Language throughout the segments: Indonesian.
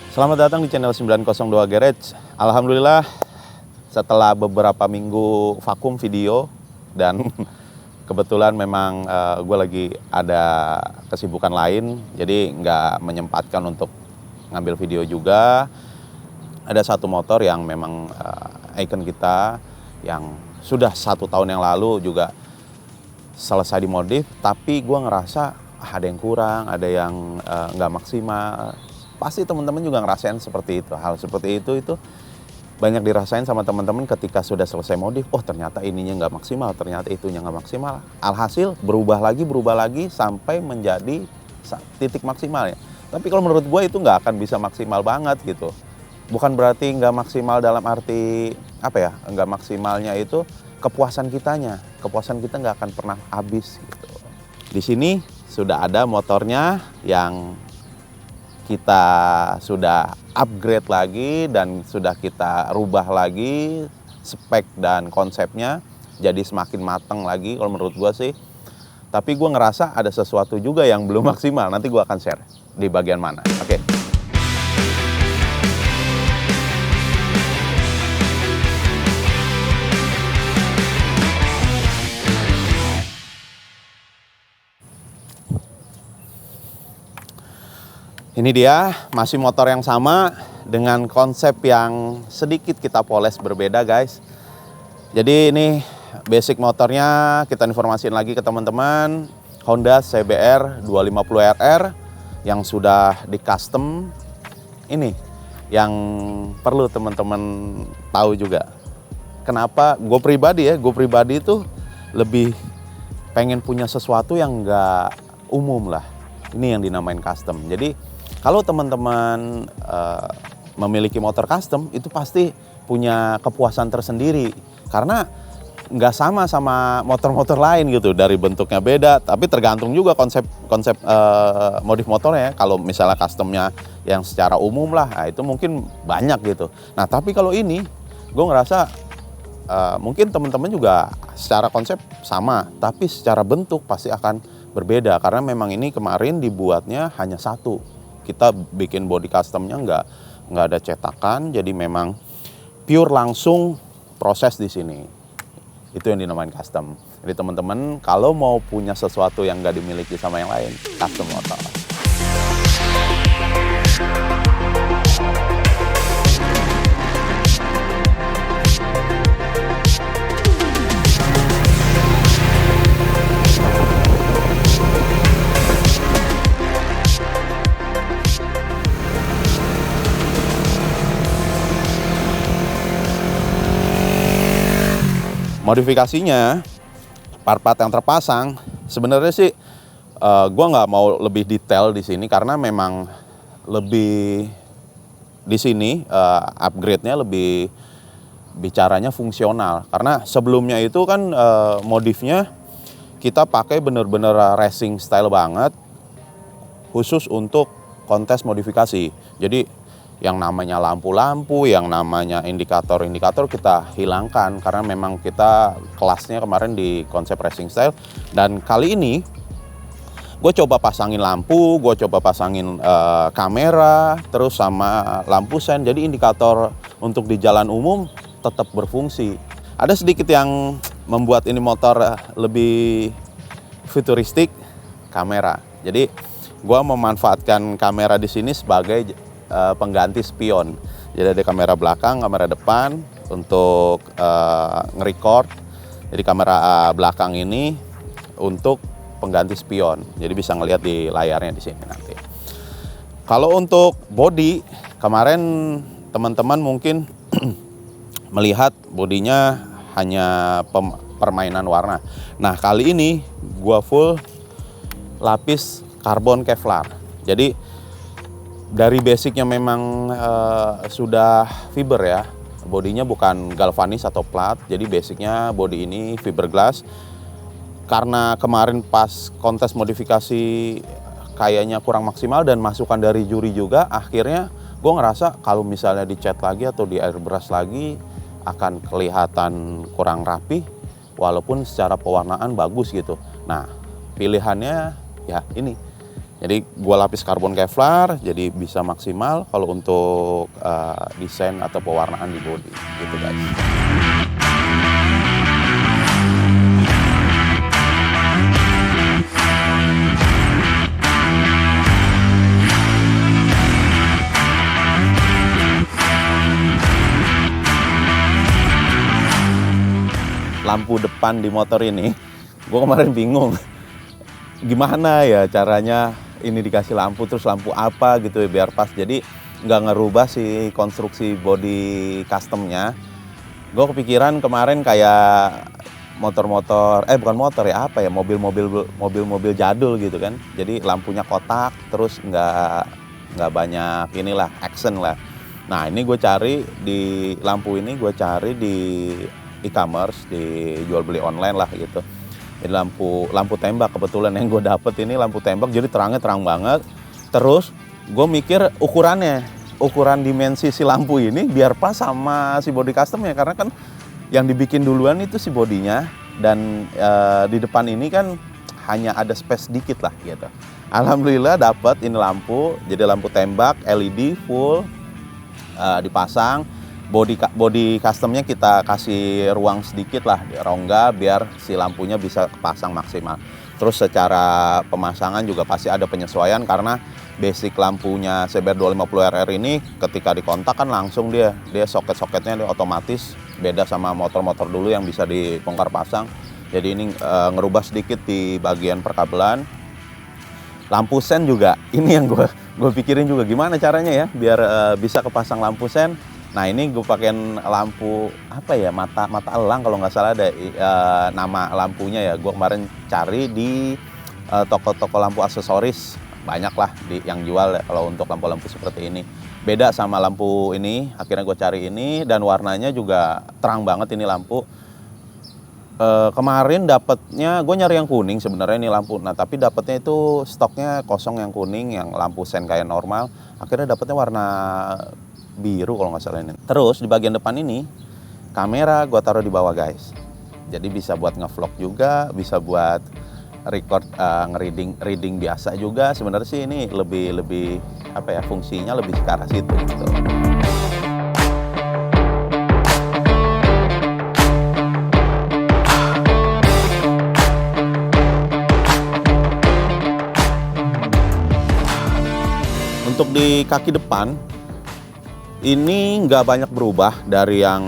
Selamat datang di channel 902 Garage. Alhamdulillah setelah beberapa minggu vakum video dan kebetulan memang gue lagi ada kesibukan lain, jadi nggak menyempatkan untuk ngambil video juga. Ada satu motor yang memang icon kita yang sudah 1 tahun yang lalu juga selesai dimodif, tapi gue ngerasa ada yang kurang, ada yang nggak maksimal. Pasti teman-teman juga ngerasain seperti itu. Hal seperti itu banyak dirasain sama teman-teman ketika sudah selesai modif. Oh, ternyata ininya nggak maksimal, ternyata itunya nggak maksimal. Alhasil berubah lagi sampai menjadi titik maksimal ya. Tapi kalau menurut gue itu nggak akan bisa maksimal banget gitu. Bukan berarti nggak maksimal dalam arti nggak maksimalnya itu kepuasan kitanya. Kepuasan kita nggak akan pernah habis gitu. Di sini sudah ada motornya yang kita sudah upgrade lagi dan sudah kita rubah lagi spek dan konsepnya jadi semakin matang lagi kalau menurut gue sih. Tapi gue ngerasa ada sesuatu juga yang belum maksimal. Nanti gue akan share di bagian mana. Oke. Ini dia, masih motor yang sama dengan konsep yang sedikit kita poles berbeda guys. Jadi ini basic motornya kita informasiin lagi ke teman-teman. Honda CBR 250RR yang sudah di custom. Ini yang perlu teman-teman tahu juga. Kenapa gue pribadi itu lebih pengen punya sesuatu yang nggak umum lah. Ini yang dinamain custom. Jadi kalau teman-teman memiliki motor custom itu pasti punya kepuasan tersendiri karena nggak sama motor-motor lain gitu, dari bentuknya beda, tapi tergantung juga konsep modif motornya. Kalau misalnya customnya yang secara umum lah, nah itu mungkin banyak gitu. Nah tapi kalau ini gue ngerasa mungkin teman-teman juga secara konsep sama, tapi secara bentuk pasti akan berbeda karena memang ini kemarin dibuatnya hanya satu. Kita bikin body customnya nggak ada cetakan, jadi memang pure langsung proses di sini. Itu yang dinamain custom. Jadi teman-teman kalau mau punya sesuatu yang nggak dimiliki sama yang lain, custom motor. Modifikasinya, part-part yang terpasang, sebenarnya sih gue nggak mau lebih detail di sini karena memang lebih di sini upgrade-nya lebih bicaranya fungsional. Karena sebelumnya itu kan modifnya kita pakai bener-bener racing style banget, khusus untuk kontes modifikasi. Jadi yang namanya lampu-lampu, yang namanya indikator-indikator kita hilangkan karena memang kita kelasnya kemarin di konsep racing style. Dan kali ini gue coba pasangin lampu, gue coba pasangin kamera, terus sama lampu sen. Jadi indikator untuk di jalan umum tetap berfungsi. Ada sedikit yang membuat ini motor lebih futuristik, kamera. Jadi gue memanfaatkan kamera di sini sebagai pengganti spion. Jadi ada kamera belakang, kamera depan untuk nge-record. Jadi kamera belakang ini untuk pengganti spion. Jadi bisa ngelihat di layarnya di sini nanti. Kalau untuk body, kemarin teman-teman mungkin melihat bodinya hanya permainan warna. Nah, kali ini gua full lapis karbon Kevlar. Jadi dari basicnya memang sudah fiber ya, bodinya bukan galvanis atau plat, jadi basicnya body ini fiberglass. Karena kemarin pas kontes modifikasi kayaknya kurang maksimal dan masukan dari juri juga, akhirnya gue ngerasa kalau misalnya dicat lagi atau di airbrush lagi akan kelihatan kurang rapi, walaupun secara pewarnaan bagus gitu. Nah pilihannya ya ini Jadi gua lapis karbon Kevlar, jadi bisa maksimal kalau untuk desain atau pewarnaan di bodi, gitu guys. Lampu depan di motor ini, gue kemarin bingung gimana ya caranya ini dikasih lampu, terus lampu apa gitu ya biar pas. Jadi nggak ngerubah si konstruksi body customnya. Gue kepikiran kemarin kayak motor-motor, bukan motor ya, apa ya, mobil-mobil jadul gitu kan. Jadi lampunya kotak, terus nggak banyak inilah action lah. Nah ini gue cari di lampu ini, gue cari di e-commerce, di jual beli online lah gitu. Jadi lampu tembak kebetulan yang gue dapet ini lampu tembak, jadi terangnya terang banget. Terus gue mikir ukuran dimensi si lampu ini biar pas sama si body customnya, karena kan yang dibikin duluan itu si bodinya, dan di depan ini kan hanya ada space sedikit lah gitu. Alhamdulillah dapet ini lampu, jadi lampu tembak LED full dipasang. Body customnya kita kasih ruang sedikit lah di rongga biar si lampunya bisa kepasang maksimal. Terus secara pemasangan juga pasti ada penyesuaian, karena basic lampunya CBR 250RR ini ketika dikontak kan langsung dia soket-soketnya dia otomatis beda sama motor-motor dulu yang bisa dibongkar pasang. Jadi ini ngerubah sedikit di bagian perkabelan. Lampu sen juga ini yang gue pikirin juga gimana caranya ya biar bisa kepasang lampu sen. Nah ini gue pakein lampu apa ya, mata elang kalau nggak salah ada nama lampunya ya. Gue kemarin cari di toko-toko lampu aksesoris, banyak lah yang jual ya, kalau untuk lampu-lampu seperti ini. Beda sama lampu ini, akhirnya gue cari ini, dan warnanya juga terang banget ini lampu. Kemarin dapetnya, gue nyari yang kuning sebenarnya ini lampu. Nah tapi dapetnya itu stoknya kosong yang kuning, yang lampu sen kayak normal. Akhirnya dapetnya warna biru kalau nggak salah ini. Terus di bagian depan ini kamera gue taruh di bawah guys. Jadi bisa buat ngevlog juga, bisa buat record reading biasa juga. Sebenarnya sih ini lebih apa ya, fungsinya lebih ke arah situ gitu. Untuk di kaki depan ini nggak banyak berubah dari yang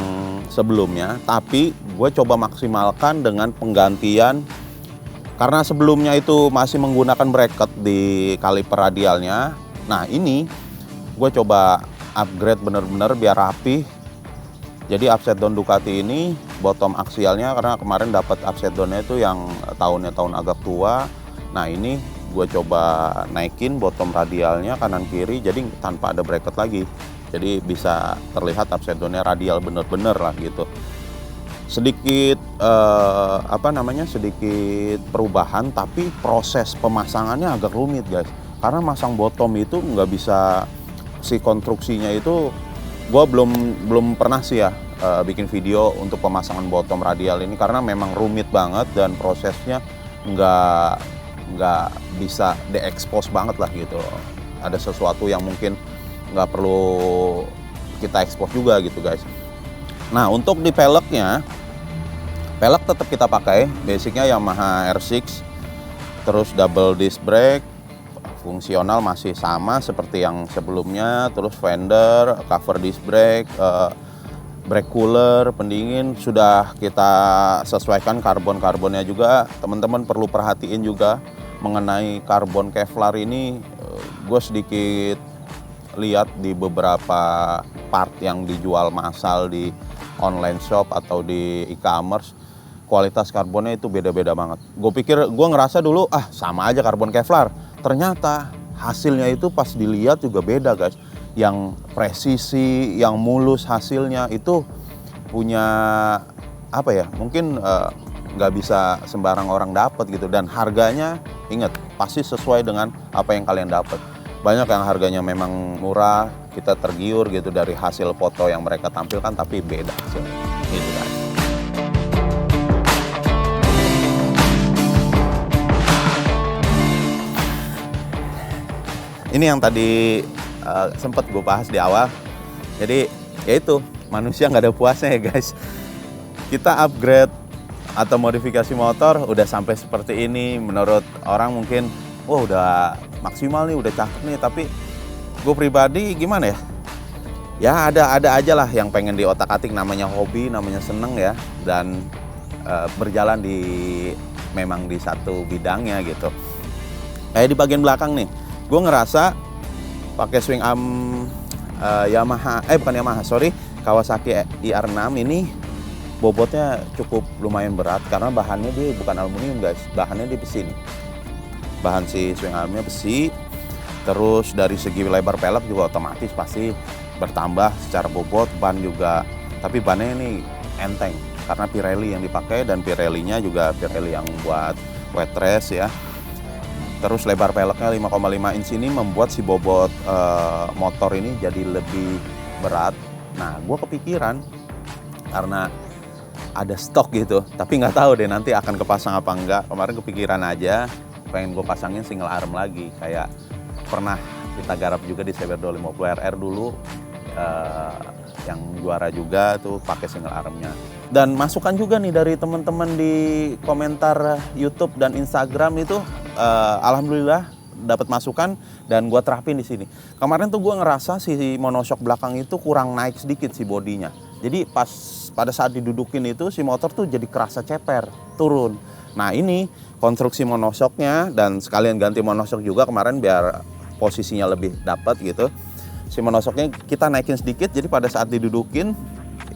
sebelumnya, tapi gue coba maksimalkan dengan penggantian, karena sebelumnya itu masih menggunakan bracket di kaliper radialnya. Nah ini gue coba upgrade bener-bener biar rapi. Jadi upside down Ducati ini bottom aksialnya, karena kemarin dapat upside downnya itu yang tahun agak tua. Nah ini gue coba naikin bottom radialnya kanan kiri, jadi tanpa ada bracket lagi. Jadi bisa terlihat upside down-nya radial bener-bener lah gitu. Sedikit sedikit perubahan, tapi proses pemasangannya agak rumit guys. Karena masang bottom itu nggak bisa, si konstruksinya itu gue belum pernah sih ya bikin video untuk pemasangan bottom radial ini, karena memang rumit banget dan prosesnya nggak bisa di-expose banget lah gitu. Ada sesuatu yang mungkin nggak perlu kita expose juga gitu guys. Nah untuk di pelek tetap kita pakai basicnya Yamaha R6, terus double disc brake, fungsional masih sama seperti yang sebelumnya. Terus fender, cover disc brake, brake cooler, pendingin sudah kita sesuaikan. Karbonnya juga teman-teman perlu perhatiin juga mengenai karbon Kevlar ini. Gue sedikit lihat di beberapa part yang dijual massal di online shop atau di e-commerce, kualitas karbonnya itu beda-beda banget. Gue ngerasa dulu sama aja karbon Kevlar, ternyata hasilnya itu pas dilihat juga beda guys. Yang presisi, yang mulus hasilnya itu punya apa ya, mungkin nggak bisa sembarang orang dapat gitu. Dan harganya ingat pasti sesuai dengan apa yang kalian dapat. Banyak yang harganya memang murah, kita tergiur gitu dari hasil foto yang mereka tampilkan, tapi beda hasilnya gitu kan. ini yang tadi sempet gue bahas di awal. Jadi ya itu, manusia nggak ada puasnya ya guys. Kita upgrade atau modifikasi motor udah sampai seperti ini, menurut orang mungkin wah udah maksimal nih, udah cakep nih. Tapi gue pribadi gimana ya? Ya ada aja lah yang pengen di otak-atik, namanya hobi, namanya seneng ya, dan berjalan memang di satu bidangnya gitu. Kayak di bagian belakang nih, gue ngerasa pakai swing arm Kawasaki IR6 ini bobotnya cukup lumayan berat karena bahannya dia bukan aluminium guys, bahannya dia besi nih. Bahan si swing armnya besi, terus dari segi lebar pelek juga otomatis pasti bertambah secara bobot, ban juga, tapi bannya ini enteng karena Pirelli yang dipakai, dan Pirelli-nya juga Pirelli yang buat wet race ya. Terus lebar peleknya 5,5 inch ini membuat si bobot motor ini jadi lebih berat. Nah, gue kepikiran karena ada stok gitu, tapi nggak tahu deh nanti akan kepasang apa enggak. Kemarin kepikiran aja, pengen gue pasangin single arm lagi, kayak pernah kita garap juga di CBR 250 RR dulu, yang juara juga tuh pakai single armnya. Dan masukan juga nih dari teman-teman di komentar YouTube dan Instagram itu, alhamdulillah dapat masukan dan gue terapin di sini. Kemarin tuh gue ngerasa si monoshock belakang itu kurang naik sedikit si bodinya. Jadi pada saat didudukin itu si motor tuh jadi kerasa ceper, turun. Nah ini konstruksi monoshocknya, dan sekalian ganti monoshock juga kemarin biar posisinya lebih dapat gitu. Si monoshocknya kita naikin sedikit, jadi pada saat didudukin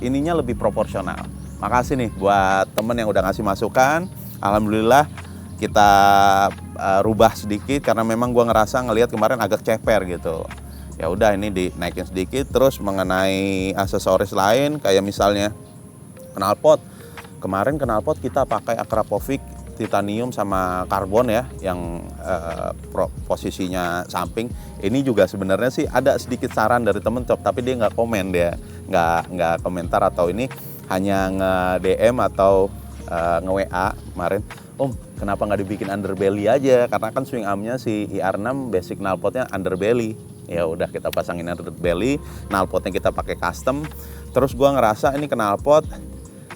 ininya lebih proporsional. Makasih nih buat temen yang udah ngasih masukan. Alhamdulillah kita rubah sedikit karena memang gua ngerasa ngelihat kemarin agak ceper gitu. Ya udah ini dinaikin sedikit. Terus mengenai aksesoris lain kayak misalnya knalpot. Kemarin knalpot kita pakai Akrapovic titanium sama karbon ya, yang posisinya samping. Ini juga sebenarnya sih ada sedikit saran dari temen Cop, tapi dia nggak komen, dia nggak komentar, atau ini hanya nge-DM atau nge-WA kemarin. Om, kenapa nggak dibikin underbelly aja? Karena kan swing armnya si IR6 basic knalpotnya underbelly. Ya udah kita pasangin underbelly, knalpotnya kita pakai custom. Terus gua ngerasa ini knalpot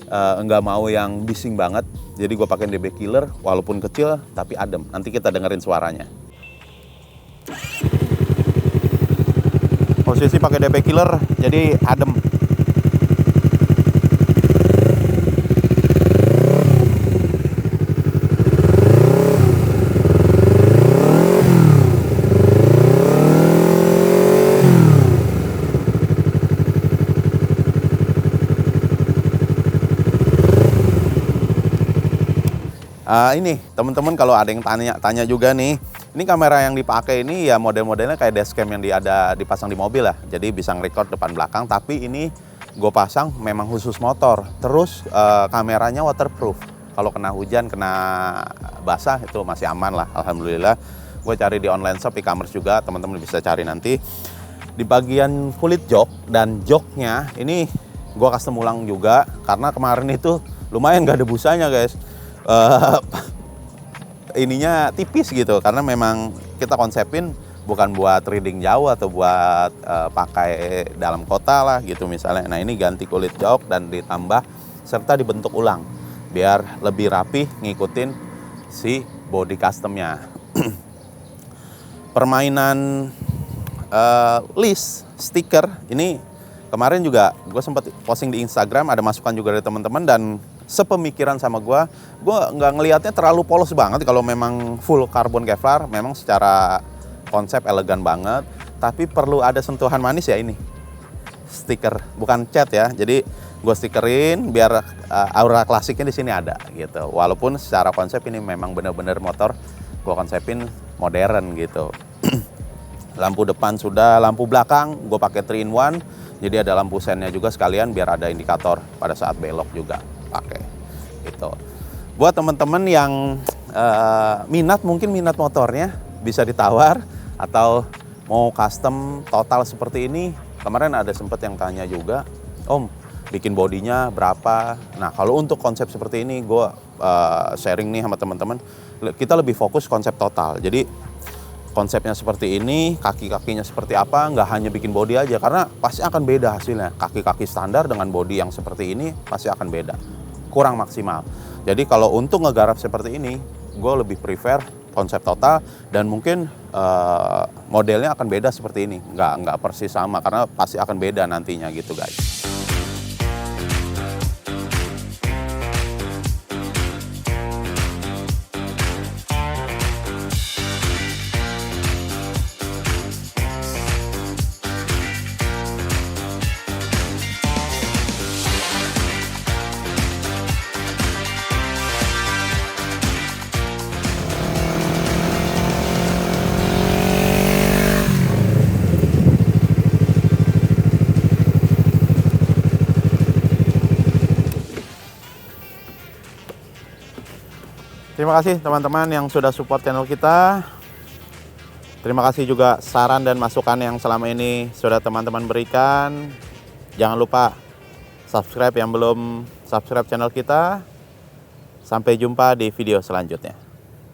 nggak mau yang bising banget, jadi gue pakai DB Killer, walaupun kecil tapi adem. Nanti kita dengerin suaranya. Posisi pakai DB Killer jadi adem. Ini teman-teman kalau ada yang tanya juga nih, ini kamera yang dipakai ini ya model-modelnya kayak dashcam yang dipasang di mobil lah. Jadi bisa nge-record depan belakang, tapi ini gue pasang memang khusus motor. Terus kameranya waterproof. Kalau kena hujan, kena basah itu masih aman lah, alhamdulillah. Gue cari di online shop, e-commerce juga, teman-teman bisa cari nanti. Di bagian kulit jok dan joknya ini gue custom ulang juga karena kemarin itu lumayan gak ada busanya guys. Ininya tipis gitu karena memang kita konsepin bukan buat riding jauh atau buat pakai dalam kota lah gitu misalnya. Nah ini ganti kulit jok dan ditambah serta dibentuk ulang biar lebih rapi ngikutin si body customnya. Permainan list stiker ini kemarin juga gue sempat posting di Instagram, ada masukan juga dari teman-teman dan sepemikiran sama gue nggak ngelihatnya terlalu polos banget. Kalau memang full karbon Kevlar memang secara konsep elegan banget, tapi perlu ada sentuhan manis ya. Ini stiker bukan cat ya, jadi gue stikerin biar aura klasiknya di sini ada gitu. Walaupun secara konsep ini memang bener-bener motor gue konsepin modern gitu. Lampu depan sudah, lampu belakang gue pakai 3-in-1, jadi ada lampu sennya juga sekalian biar ada indikator pada saat belok juga pakai gitu. Buat teman-teman yang mungkin minat motornya bisa ditawar atau mau custom total seperti ini. Kemarin ada sempat yang tanya juga, Om bikin bodinya berapa? Nah kalau untuk konsep seperti ini gue sharing nih sama teman-teman, kita lebih fokus konsep total. Jadi konsepnya seperti ini, kaki-kakinya seperti apa, nggak hanya bikin body aja, karena pasti akan beda hasilnya. Kaki-kaki standar dengan body yang seperti ini pasti akan beda, kurang maksimal. Jadi kalau untuk ngegarap seperti ini, gue lebih prefer konsep total, dan mungkin modelnya akan beda seperti ini, nggak persis sama, karena pasti akan beda nantinya gitu guys. Terima kasih teman-teman yang sudah support channel kita. Terima kasih juga saran dan masukan yang selama ini sudah teman-teman berikan. Jangan lupa subscribe yang belum subscribe channel kita. Sampai jumpa di video selanjutnya.